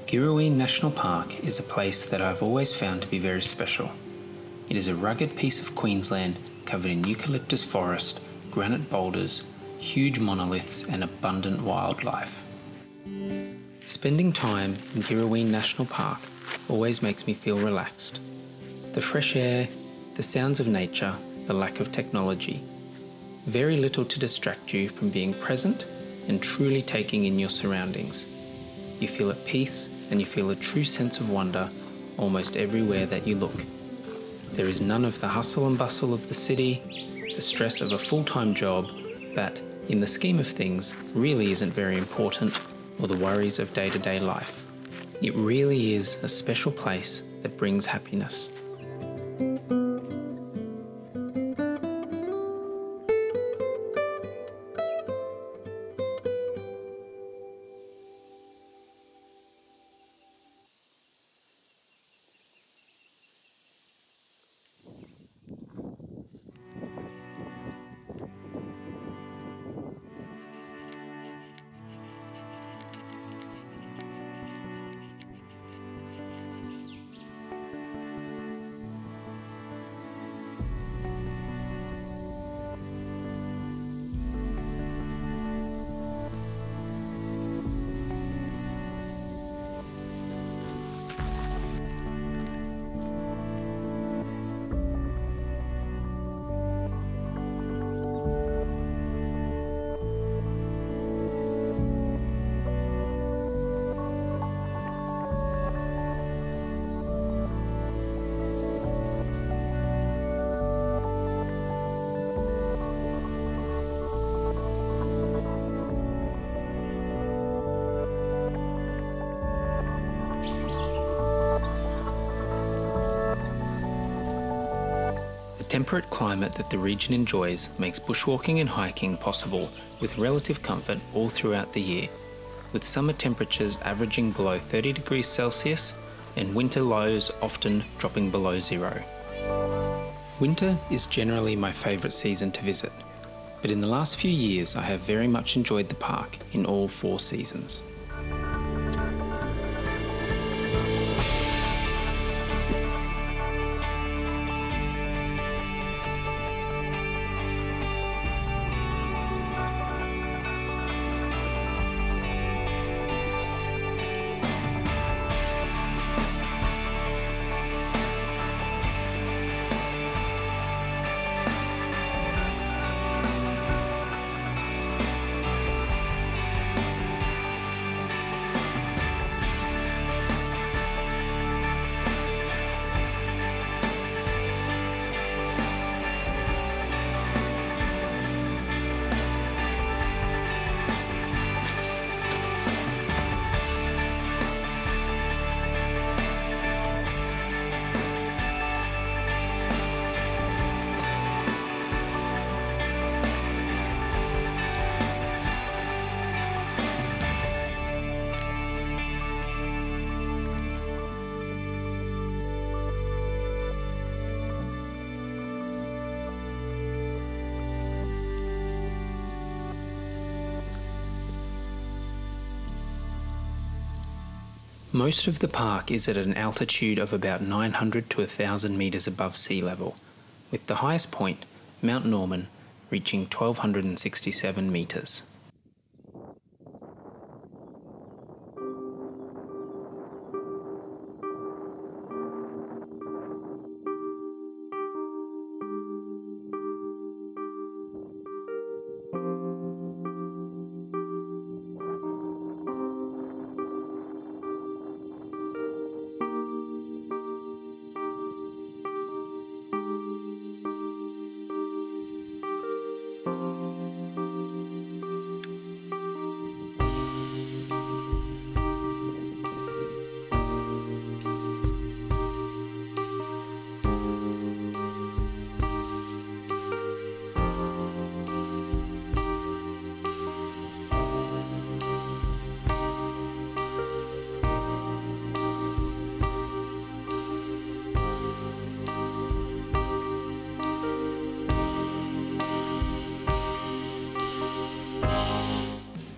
Girraween National Park is a place that I've always found to be very special. It is a rugged piece of Queensland covered in eucalyptus forest, granite boulders, huge monoliths and abundant wildlife. Spending time in Girraween National Park always makes me feel relaxed. The fresh air, the sounds of nature, the lack of technology. Very little to distract you from being present and truly taking in your surroundings. You feel at peace and you feel a true sense of wonder almost everywhere that you look. There is none of the hustle and bustle of the city, the stress of a full-time job that, in the scheme of things, really isn't very important, or the worries of day-to-day life. It really is a special place that brings happiness. The temperate climate that the region enjoys makes bushwalking and hiking possible with relative comfort all throughout the year, with summer temperatures averaging below 30 degrees Celsius and winter lows often dropping below zero. Winter is generally my favourite season to visit, but in the last few years I have very much enjoyed the park in all 4 seasons. Most of the park is at an altitude of about 900 to 1,000 metres above sea level, with the highest point, Mount Norman, reaching 1,267 metres.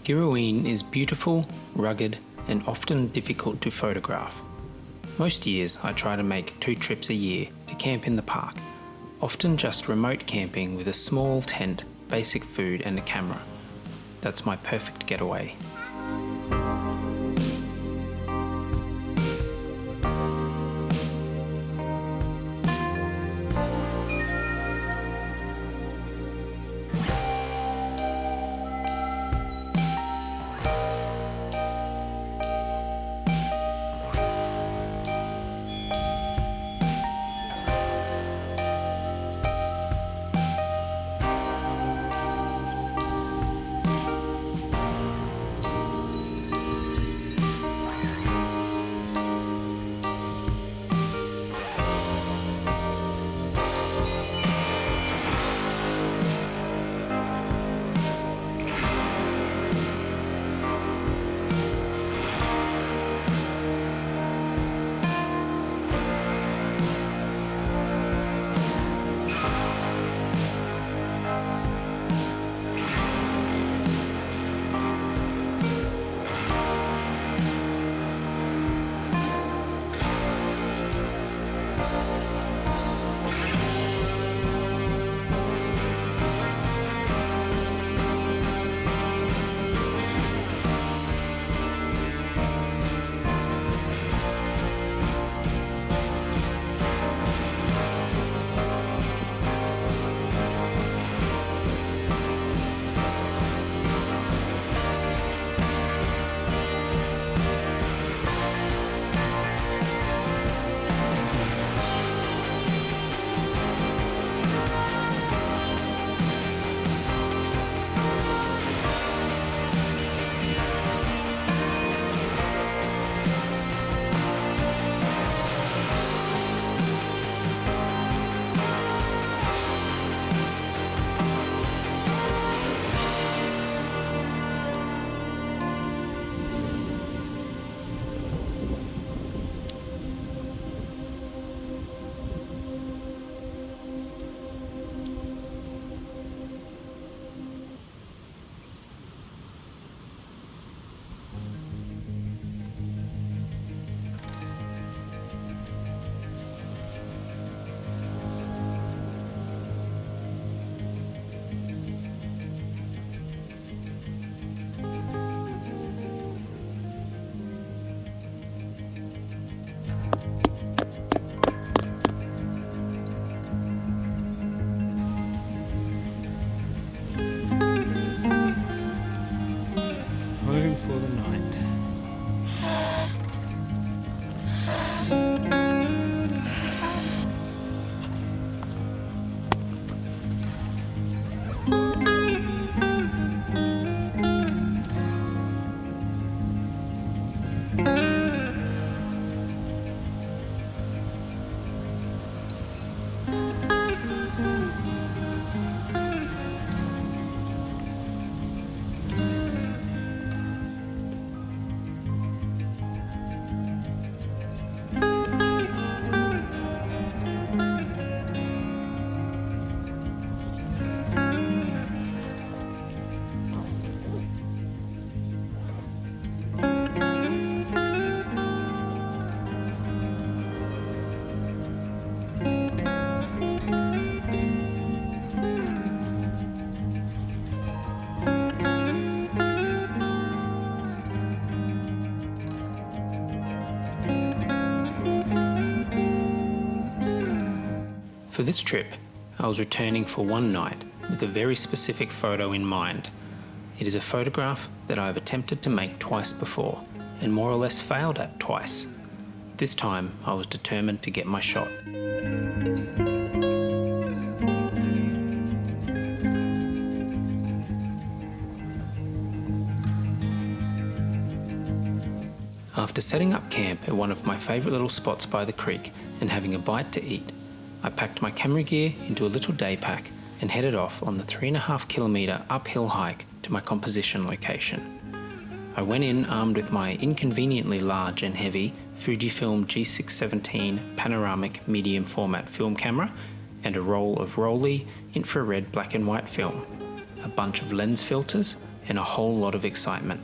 Girraween is beautiful, rugged and often difficult to photograph. Most years I try to make 2 trips a year to camp in the park, often just remote camping with a small tent, basic food and a camera. That's my perfect getaway. Home for the night. For this trip, I was returning for one night with a very specific photo in mind. It is a photograph that I have attempted to make twice before, and more or less failed at twice. This time, I was determined to get my shot. After setting up camp at one of my favourite little spots by the creek and having a bite to eat, I packed my camera gear into a little day pack and headed off on the 3.5 kilometre uphill hike to my composition location. I went in armed with my inconveniently large and heavy Fujifilm G617 panoramic medium format film camera and a roll of Rolly infrared black and white film, a bunch of lens filters and a whole lot of excitement.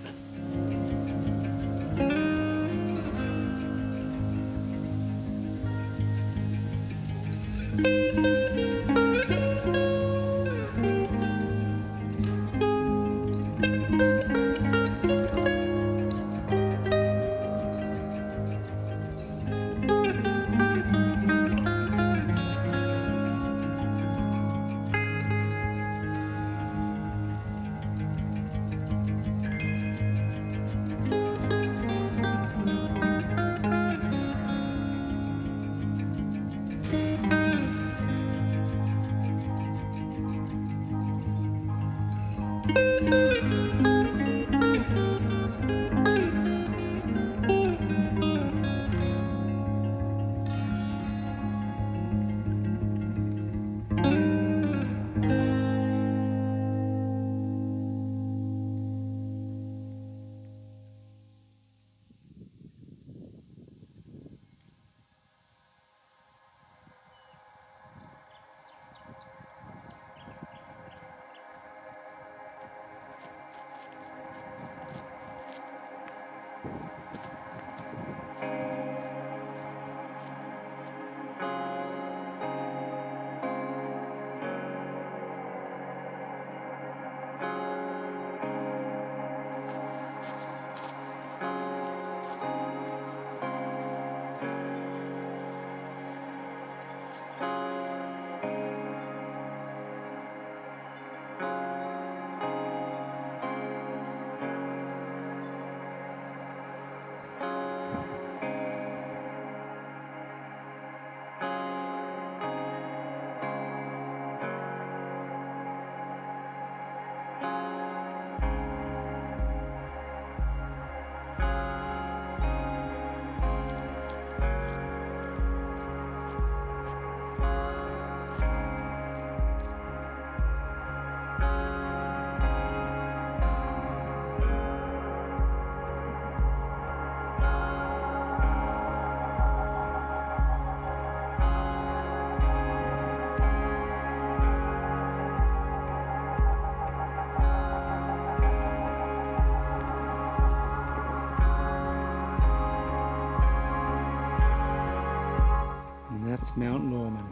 That's Mount Norman.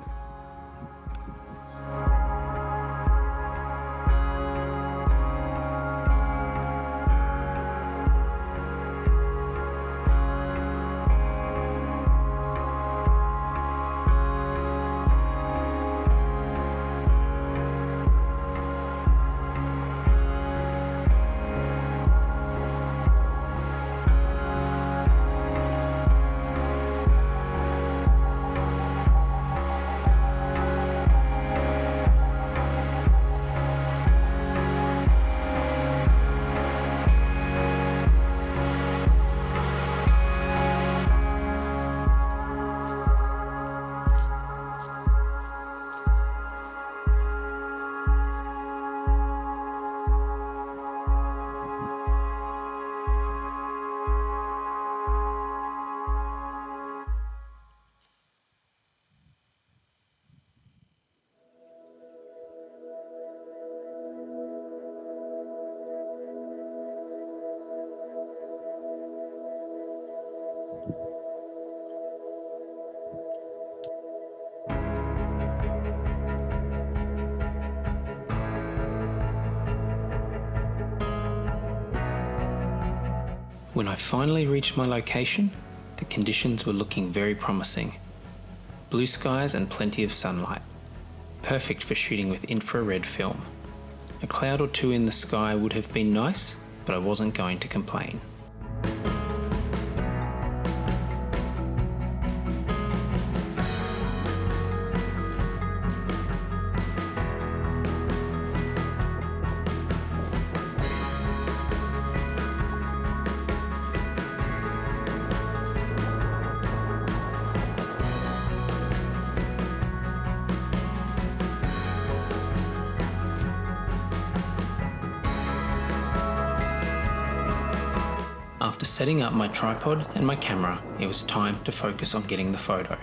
When I finally reached my location, the conditions were looking very promising. Blue skies and plenty of sunlight. Perfect for shooting with infrared film. A cloud or two in the sky would have been nice, but I wasn't going to complain. After setting up my tripod and my camera, it was time to focus on getting the photo.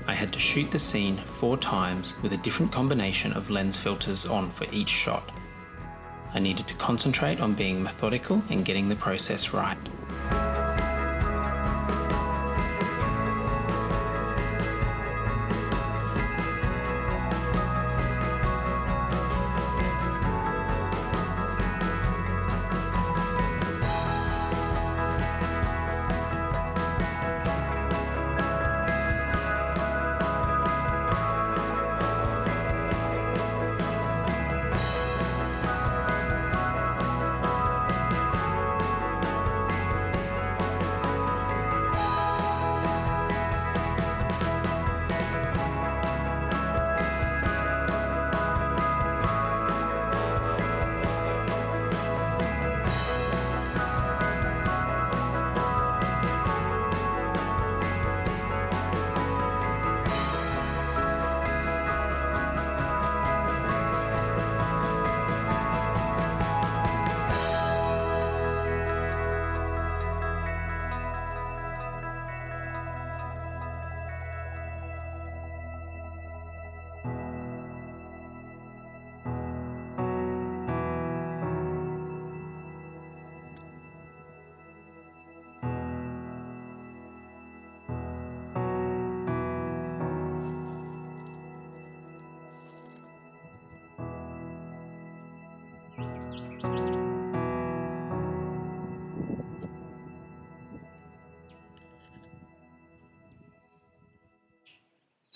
I had to shoot the scene 4 times with a different combination of lens filters on for each shot. I needed to concentrate on being methodical and getting the process right.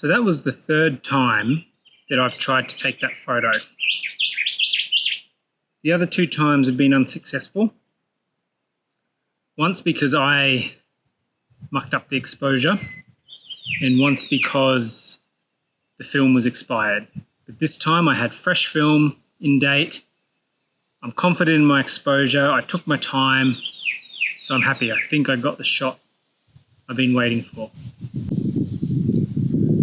So that was the third time that I've tried to take that photo. The other 2 times had been unsuccessful. Once because I mucked up the exposure, and once because the film was expired. But this time I had fresh film, in date. I'm confident in my exposure. I took my time, so I'm happy. I think I got the shot I've been waiting for.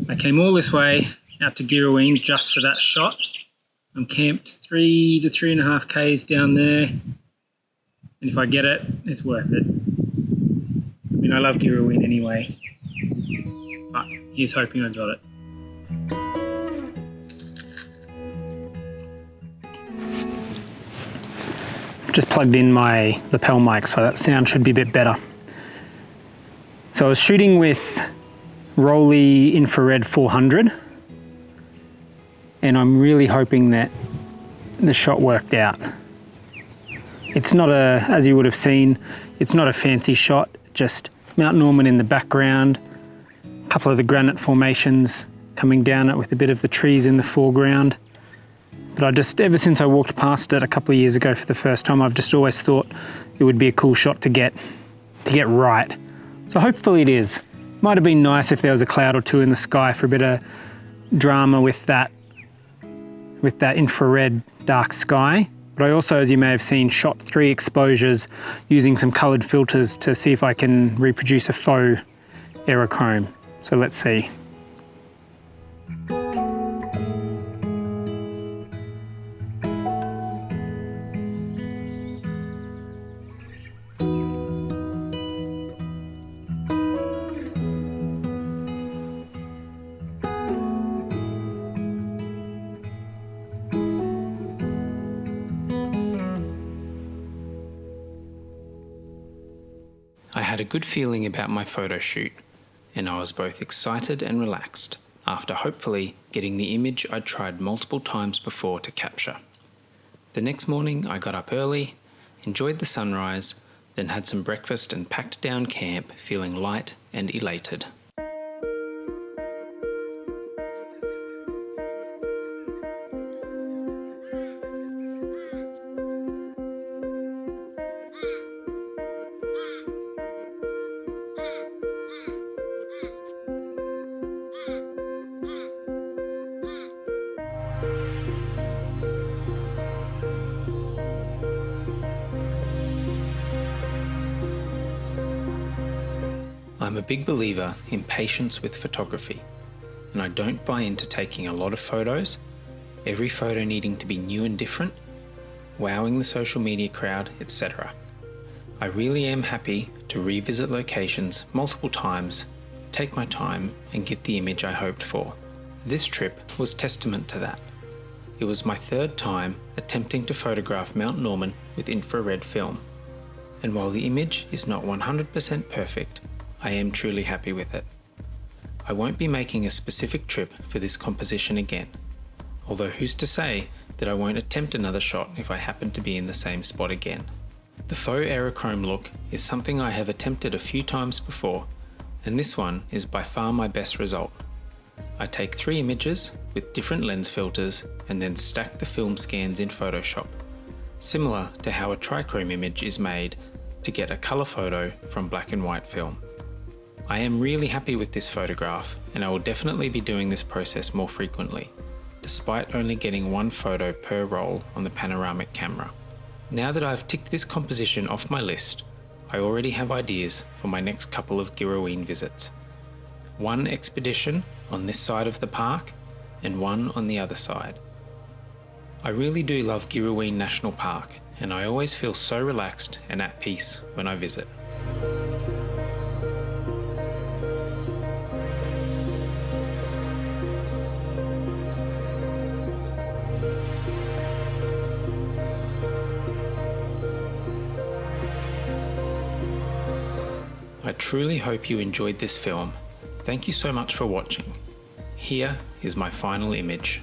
I came all this way out to Girraween just for that shot. I'm camped 3 to 3.5 k's down there, and if I get it, it's worth it. I mean, I love Girraween anyway, but here's hoping I got it. Just plugged in my lapel mic, so that sound should be a bit better. So I was shooting with Rolly infrared 400, and I'm really hoping that the shot worked out. It's not as you would have seen, it's not a fancy shot, just Mount Norman in the background, a couple of the granite formations coming down it with a bit of the trees in the foreground. But ever since I walked past it a couple of years ago for the first time, I've just always thought it would be a cool shot to get right. So hopefully it is. Might have been nice if there was a cloud or two in the sky for a bit of drama with that infrared dark sky. But I also, as you may have seen, shot 3 exposures using some coloured filters to see if I can reproduce a faux aerochrome. So let's see. I had a good feeling about my photo shoot, and I was both excited and relaxed after hopefully getting the image I'd tried multiple times before to capture. The next morning I got up early, enjoyed the sunrise, then had some breakfast and packed down camp feeling light and elated. I'm a big believer in patience with photography, and I don't buy into taking a lot of photos, every photo needing to be new and different, wowing the social media crowd, etc. I really am happy to revisit locations multiple times, take my time, and get the image I hoped for. This trip was testament to that. It was my 3rd time attempting to photograph Mount Norman with infrared film, and while the image is not 100% perfect, I am truly happy with it. I won't be making a specific trip for this composition again, although who's to say that I won't attempt another shot if I happen to be in the same spot again. The faux aerochrome look is something I have attempted a few times before, and this one is by far my best result. I take 3 images with different lens filters and then stack the film scans in Photoshop, similar to how a trichrome image is made to get a colour photo from black and white film. I am really happy with this photograph, and I will definitely be doing this process more frequently, despite only getting 1 photo per roll on the panoramic camera. Now that I've ticked this composition off my list, I already have ideas for my next couple of Girraween visits. 1 expedition on this side of the park, and 1 on the other side. I really do love Girraween National Park, and I always feel so relaxed and at peace when I visit. I truly hope you enjoyed this film. Thank you so much for watching. Here is my final image.